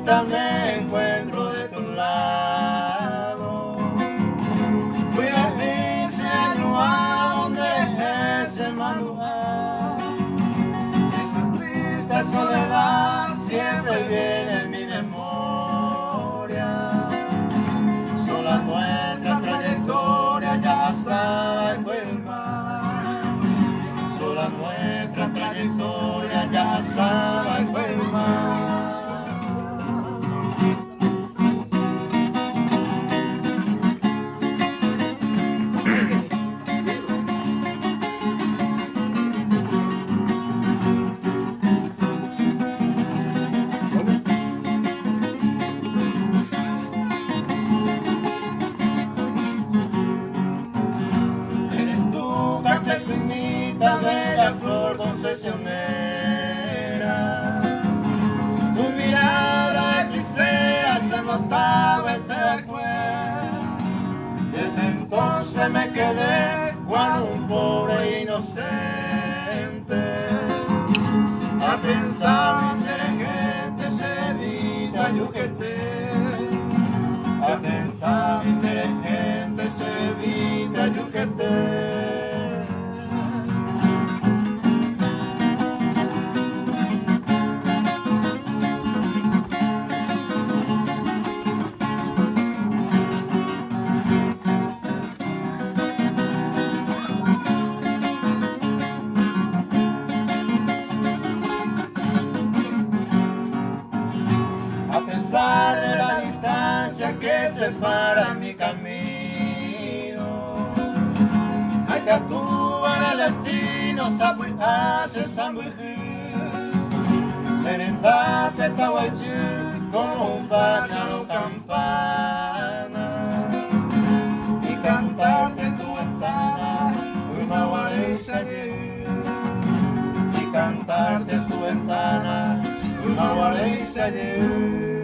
ahorita me encuentro de tu lado. Fui a ese lugar donde es el mal lugar. En la triste soledad siempre viene en mi memoria. Sola nuestra trayectoria ya salgo el mar. Sola nuestra trayectoria ya salgo el mar. Campesinita, bella flor concesionera, su mirada hechicera se notaba este recuerdo. Desde entonces me quedé cual un pobre inocente, a pensar inteligente se evita yuquete, a pensar inteligente se evita yuquete. A pesar de la distancia que separa mi camino, hay que actuar al destino, saber hacer sandwichir, merendar petahuayir como un pájaro campana, y cantarte en tu ventana una guareza ayer, y cantarte en tu ventana una guareza ayer.